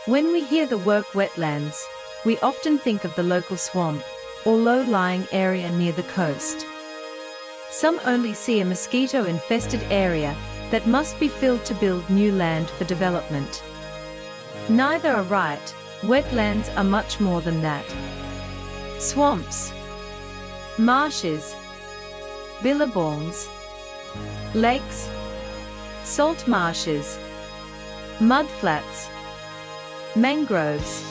When we hear the word wetlands, we often think of the local swamp or low-lying area near the coast. Some only see a mosquito-infested area that must be filled to build new land for development. Neither are right. Wetlands are much more than that. Swamps, marshes, billabongs, lakes, salt marshes, mudflats, mangroves,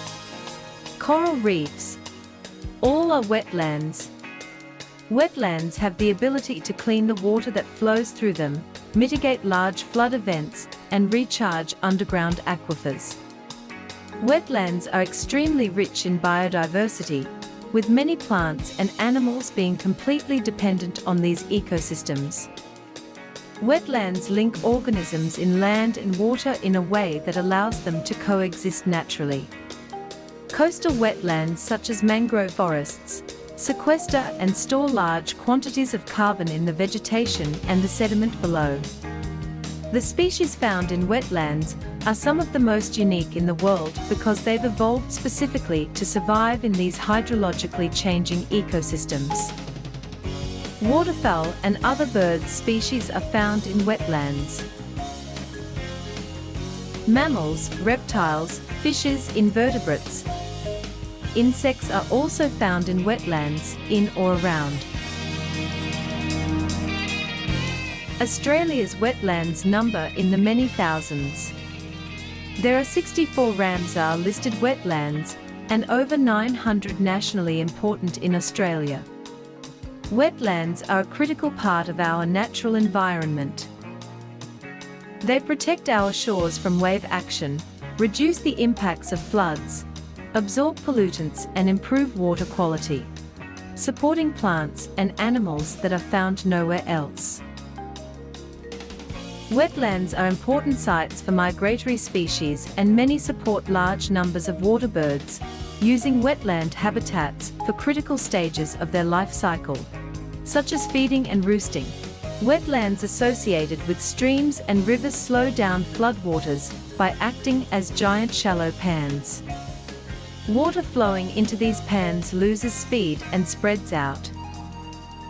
coral reefs, all are wetlands. Wetlands have the ability to clean the water that flows through them, mitigate large flood events, and recharge underground aquifers. Wetlands are extremely rich in biodiversity, with many plants and animals being completely dependent on these ecosystems. Wetlands link organisms in land and water in a way that allows them to coexist naturally. Coastal wetlands such as mangrove forests sequester and store large quantities of carbon in the vegetation and the sediment below. The species found in wetlands are some of the most unique in the world because they've evolved specifically to survive in these hydrologically changing ecosystems. Waterfowl and other bird species are found in wetlands. Mammals, reptiles, fishes, invertebrates, insects are also found in wetlands, in or around. Australia's wetlands number in the many thousands. There are 64 Ramsar listed wetlands and over 900 nationally important in Australia. Wetlands are a critical part of our natural environment. They protect our shores from wave action, reduce the impacts of floods, absorb pollutants and improve water quality, supporting plants and animals that are found nowhere else. Wetlands are important sites for migratory species and many support large numbers of water birds, using wetland habitats for critical stages of their life cycle, such as feeding and roosting. Wetlands associated with streams and rivers slow down floodwaters by acting as giant shallow pans. Water flowing into these pans loses speed and spreads out.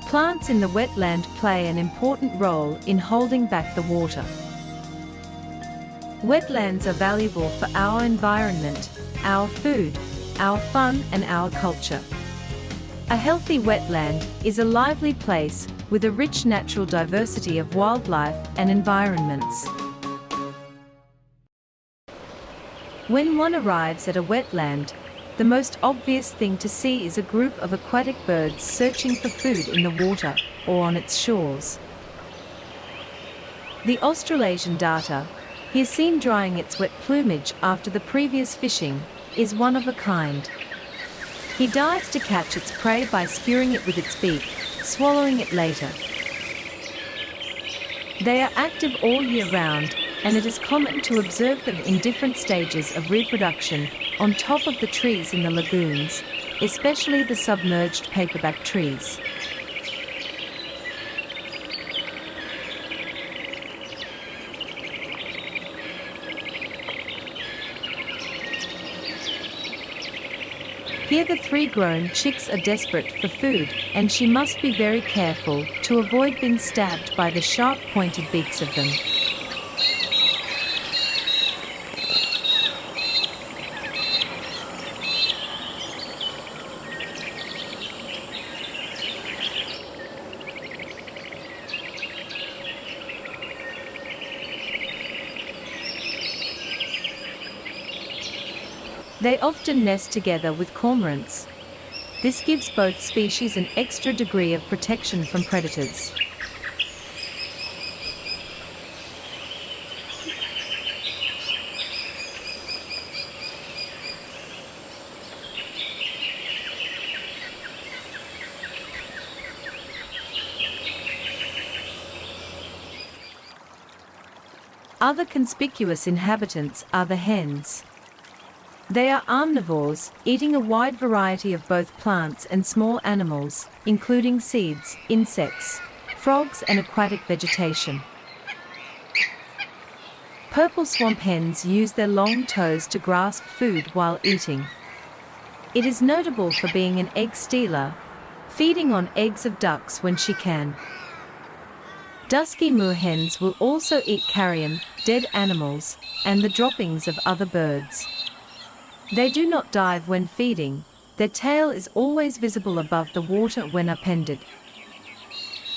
Plants in the wetland play an important role in holding back the water. Wetlands are valuable for our environment, our food, our fun and our culture. A healthy wetland is a lively place with a rich natural diversity of wildlife and environments. When one arrives at a wetland, the most obvious thing to see is a group of aquatic birds searching for food in the water or on its shores. The Australasian darter, here seen drying its wet plumage after the previous fishing, is one of a kind. He dives to catch its prey by skewering it with its beak, swallowing it later. They are active all year round, and it is common to observe them in different stages of reproduction on top of the trees in the lagoons, especially the submerged paperback trees. Here the three grown chicks are desperate for food, and she must be very careful to avoid being stabbed by the sharp-pointed beaks of them. They often nest together with cormorants. This gives both species an extra degree of protection from predators. Other conspicuous inhabitants are the hens. They are omnivores, eating a wide variety of both plants and small animals, including seeds, insects, frogs and aquatic vegetation. Purple swamp hens use their long toes to grasp food while eating. It is notable for being an egg stealer, feeding on eggs of ducks when she can. Dusky moorhens will also eat carrion, dead animals, and the droppings of other birds. They do not dive when feeding, their tail is always visible above the water when upended.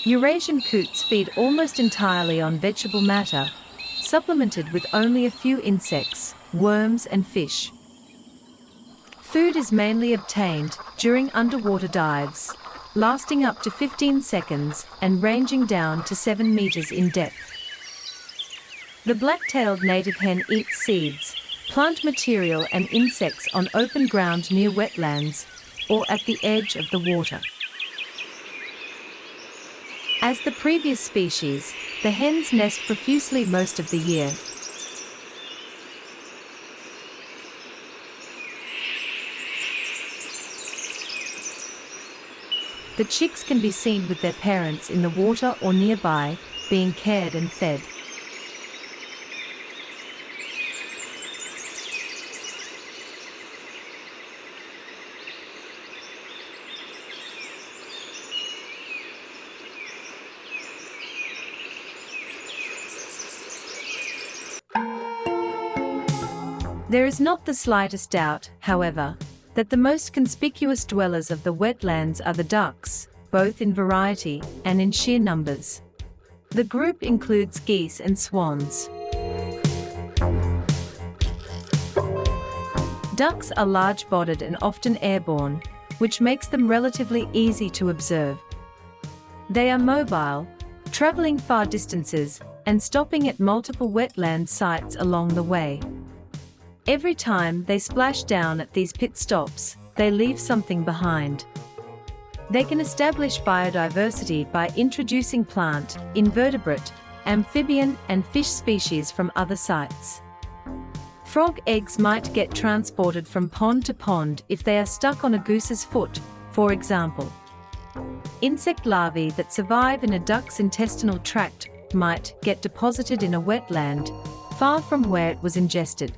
Eurasian coots feed almost entirely on vegetable matter, supplemented with only a few insects, worms and fish. Food is mainly obtained during underwater dives, lasting up to 15 seconds and ranging down to 7 meters in depth. The black-tailed native hen eats seeds, plant material and insects on open ground near wetlands or at the edge of the water. As the previous species, the hens nest profusely most of the year. The chicks can be seen with their parents in the water or nearby, being cared and fed. There is not the slightest doubt, however, that the most conspicuous dwellers of the wetlands are the ducks, both in variety and in sheer numbers. The group includes geese and swans. Ducks are large-bodied and often airborne, which makes them relatively easy to observe. They are mobile, traveling far distances and stopping at multiple wetland sites along the way. Every time they splash down at these pit stops, they leave something behind. They can establish biodiversity by introducing plant, invertebrate, amphibian, and fish species from other sites. Frog eggs might get transported from pond to pond if they are stuck on a goose's foot, for example. Insect larvae that survive in a duck's intestinal tract might get deposited in a wetland, far from where it was ingested.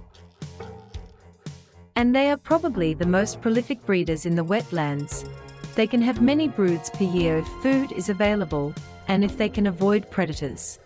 And they are probably the most prolific breeders in the wetlands. They can have many broods per year if food is available, and if they can avoid predators.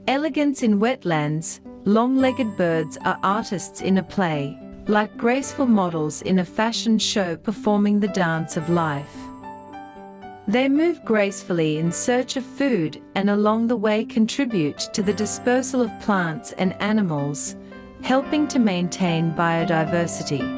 Elegants in wetlands, long-legged birds are artists in a play, like graceful models in a fashion show performing the dance of life. They move gracefully in search of food and along the way contribute to the dispersal of plants and animals, helping to maintain biodiversity.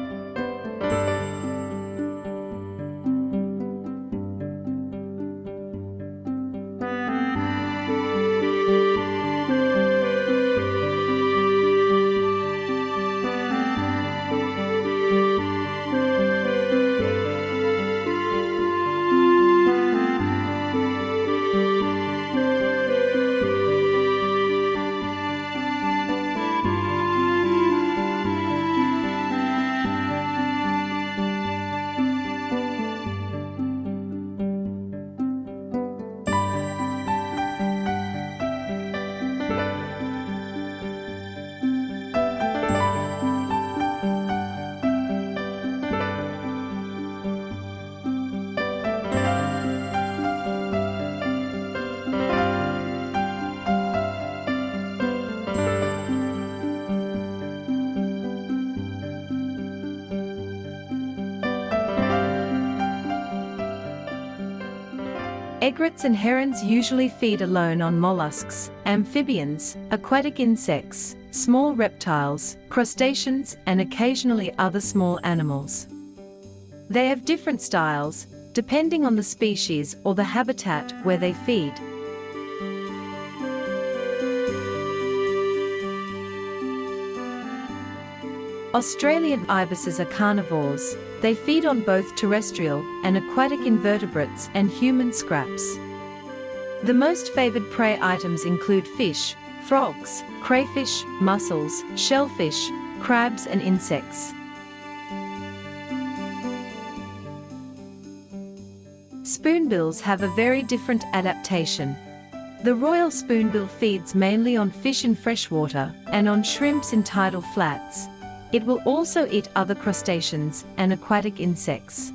Egrets and herons usually feed alone on mollusks, amphibians, aquatic insects, small reptiles, crustaceans, and occasionally other small animals. They have different styles, depending on the species or the habitat where they feed. Australian ibises are carnivores. They feed on both terrestrial and aquatic invertebrates and human scraps. The most favored prey items include fish, frogs, crayfish, mussels, shellfish, crabs and insects. Spoonbills have a very different adaptation. The royal spoonbill feeds mainly on fish in freshwater and on shrimps in tidal flats. It will also eat other crustaceans and aquatic insects.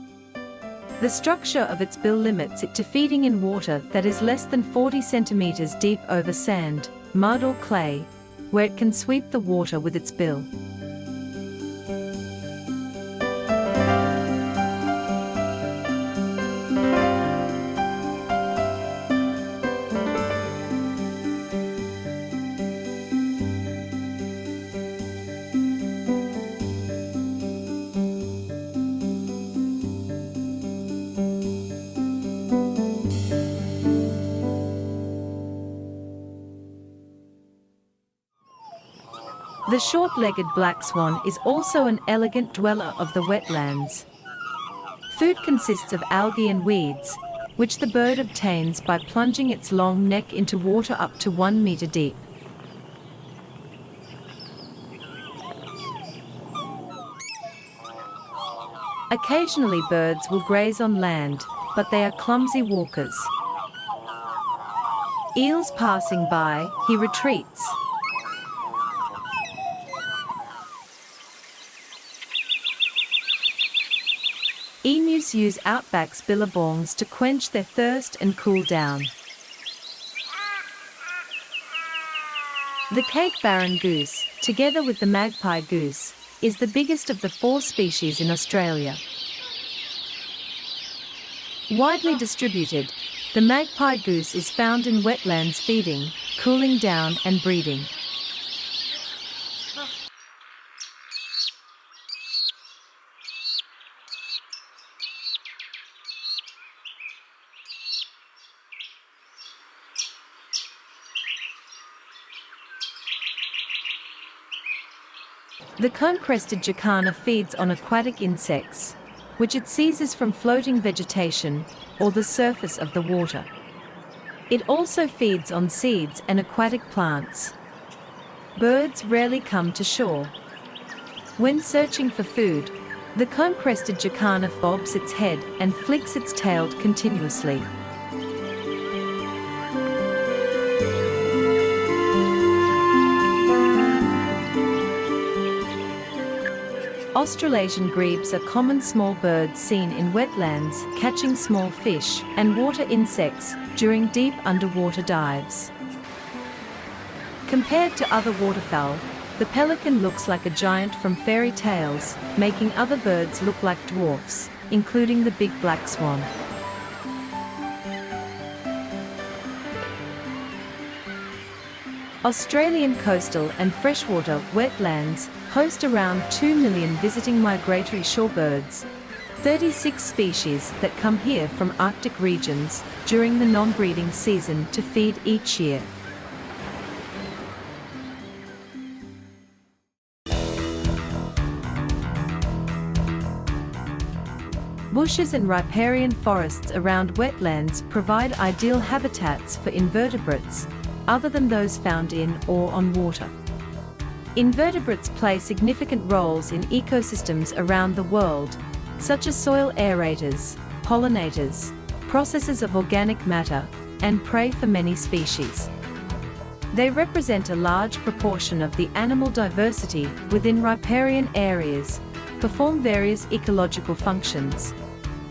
The structure of its bill limits it to feeding in water that is less than 40 centimeters deep over sand, mud or clay, where it can sweep the water with its bill. The short-legged black swan is also an elegant dweller of the wetlands. Food consists of algae and weeds, which the bird obtains by plunging its long neck into water up to 1 meter deep. Occasionally birds will graze on land, but they are clumsy walkers. Eels passing by, he retreats. Emus use outback's billabongs to quench their thirst and cool down. The Cape Barren goose, together with the magpie goose, is the biggest of the 4 species in Australia. Widely distributed, the magpie goose is found in wetlands feeding, cooling down and breeding. The cone-crested jacana feeds on aquatic insects, which it seizes from floating vegetation or the surface of the water. It also feeds on seeds and aquatic plants. Birds rarely come to shore. When searching for food, the cone-crested jacana bobs its head and flicks its tail continuously. Australasian grebes are common small birds seen in wetlands, catching small fish and water insects during deep underwater dives. Compared to other waterfowl, the pelican looks like a giant from fairy tales, making other birds look like dwarfs, including the big black swan. Australian coastal and freshwater wetlands host around 2 million visiting migratory shorebirds, 36 species that come here from Arctic regions during the non-breeding season to feed each year. Bushes and riparian forests around wetlands provide ideal habitats for invertebrates, other than those found in or on water. Invertebrates play significant roles in ecosystems around the world, such as soil aerators, pollinators, processors of organic matter, and prey for many species. They represent a large proportion of the animal diversity within riparian areas, perform various ecological functions,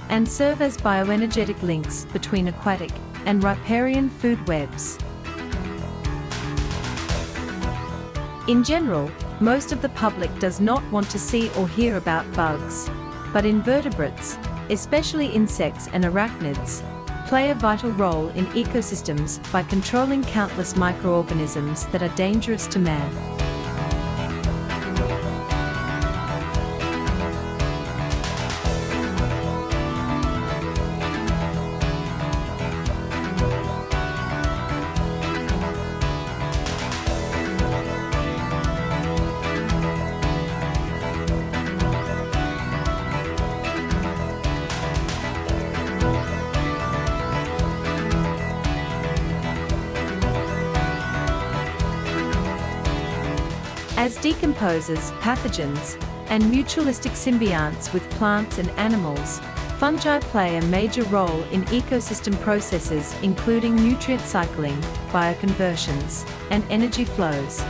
and serve as bioenergetic links between aquatic and riparian food webs. In general, most of the public does not want to see or hear about bugs, but invertebrates, especially insects and arachnids, play a vital role in ecosystems by controlling countless microorganisms that are dangerous to man. As decomposers, pathogens, and mutualistic symbionts with plants and animals, fungi play a major role in ecosystem processes including nutrient cycling, bioconversions, and energy flows.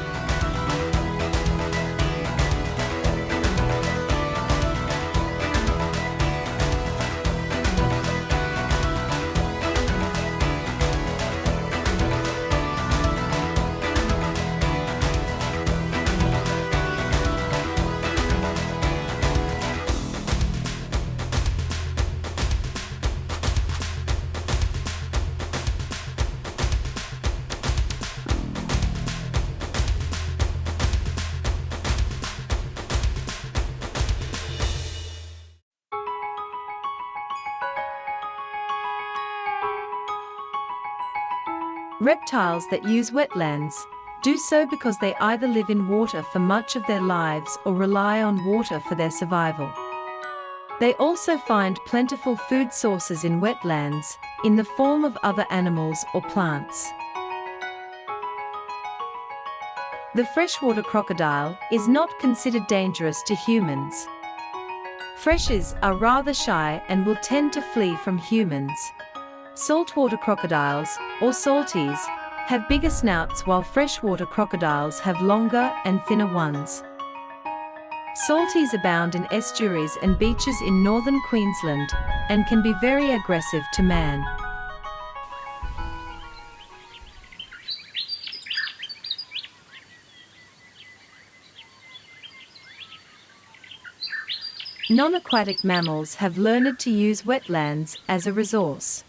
Reptiles that use wetlands do so because they either live in water for much of their lives or rely on water for their survival. They also find plentiful food sources in wetlands, in the form of other animals or plants. The freshwater crocodile is not considered dangerous to humans. Freshers are rather shy and will tend to flee from humans. Saltwater crocodiles, or salties, have bigger snouts while freshwater crocodiles have longer and thinner ones. Salties abound in estuaries and beaches in northern Queensland and can be very aggressive to man. Non-aquatic mammals have learned to use wetlands as a resource.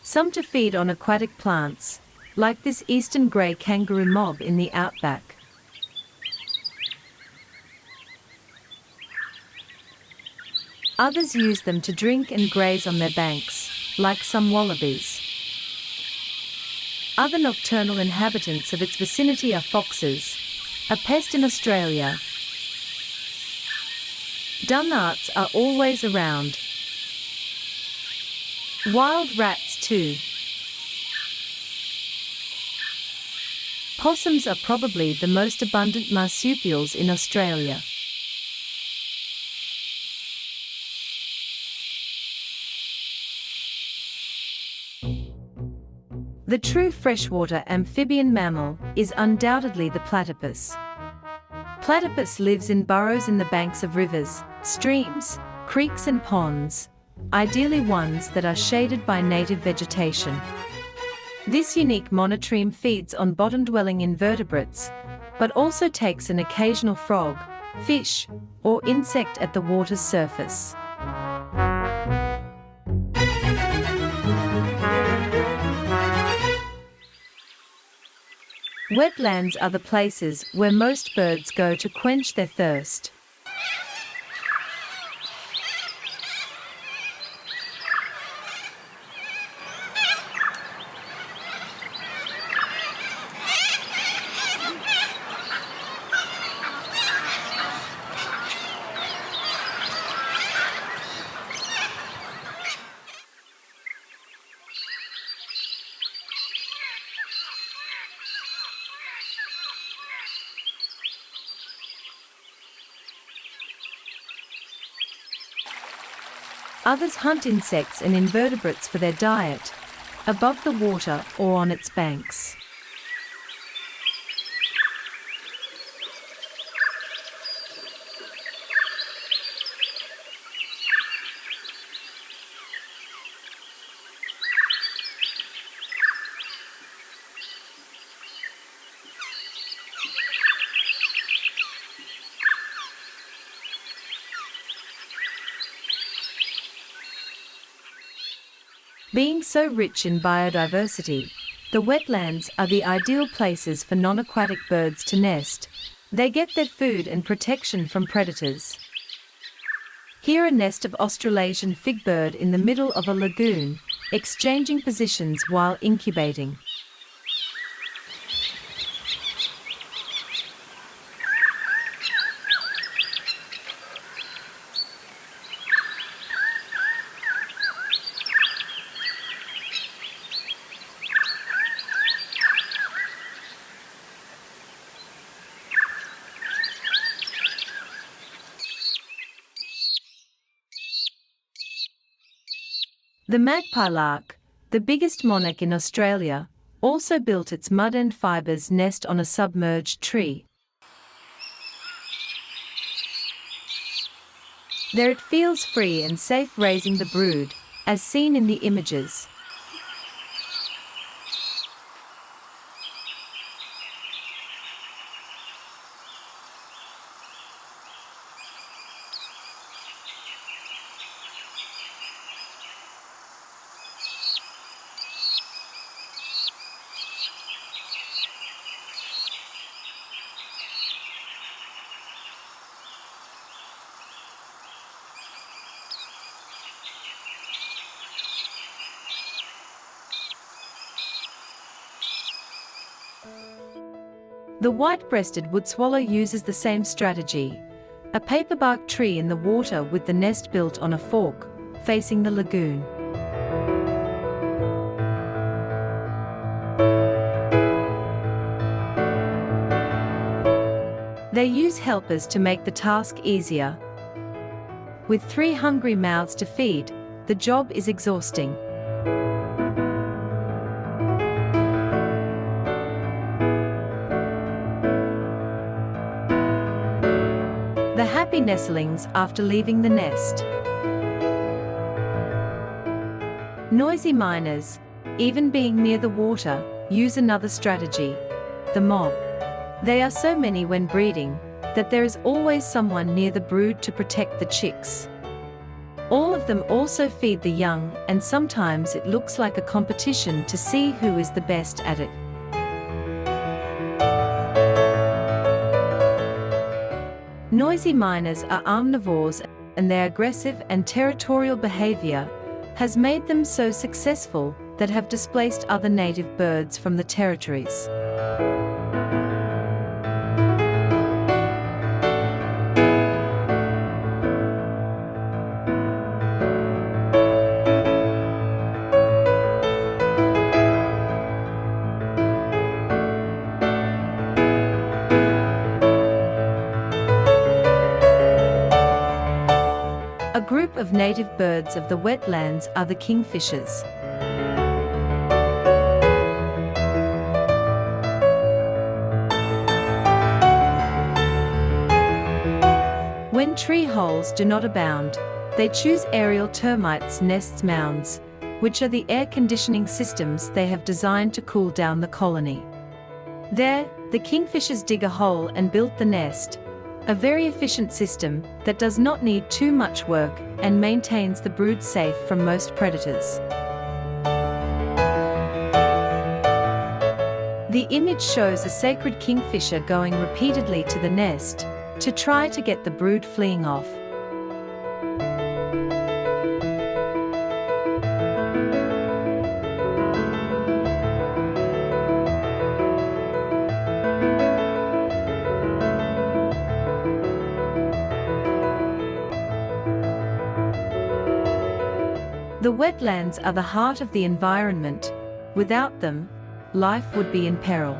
Some to feed on aquatic plants, like this eastern grey kangaroo mob in the outback. Others use them to drink and graze on their banks, like some wallabies. Other nocturnal inhabitants of its vicinity are foxes, a pest in Australia. Dunnarts are always around. Wild rats too. Possums are probably the most abundant marsupials in Australia. The true freshwater amphibian mammal is undoubtedly the platypus. Platypus lives in burrows in the banks of rivers, streams, creeks and ponds, ideally ones that are shaded by native vegetation. This unique monotreme feeds on bottom-dwelling invertebrates, but also takes an occasional frog, fish, or insect at the water's surface. Wetlands are the places where most birds go to quench their thirst. Others hunt insects and invertebrates for their diet, above the water or on its banks. Being so rich in biodiversity, the wetlands are the ideal places for non-aquatic birds to nest. They get their food and protection from predators. Here a nest of Australasian figbird in the middle of a lagoon, exchanging positions while incubating. The magpie lark, the biggest monarch in Australia, also built its mud and fibers nest on a submerged tree. There it feels free and safe raising the brood, as seen in the images. The white-breasted wood swallow uses the same strategy, a paperbark tree in the water with the nest built on a fork, facing the lagoon. They use helpers to make the task easier. With 3 hungry mouths to feed, the job is exhausting. The happy nestlings after leaving the nest. Noisy miners, even being near the water, use another strategy, the mob. They are so many when breeding, that there is always someone near the brood to protect the chicks. All of them also feed the young, and sometimes it looks like a competition to see who is the best at it. Noisy miners are omnivores, and their aggressive and territorial behavior has made them so successful that have displaced other native birds from the territories. A group of native birds of the wetlands are the kingfishers. When tree holes do not abound, they choose aerial termites' nests mounds, which are the air conditioning systems they have designed to cool down the colony. There, the kingfishers dig a hole and build the nest, a very efficient system that does not need too much work and maintains the brood safe from most predators. The image shows a sacred kingfisher going repeatedly to the nest to try to get the brood fleeing off. The wetlands are the heart of the environment. Without them, life would be in peril.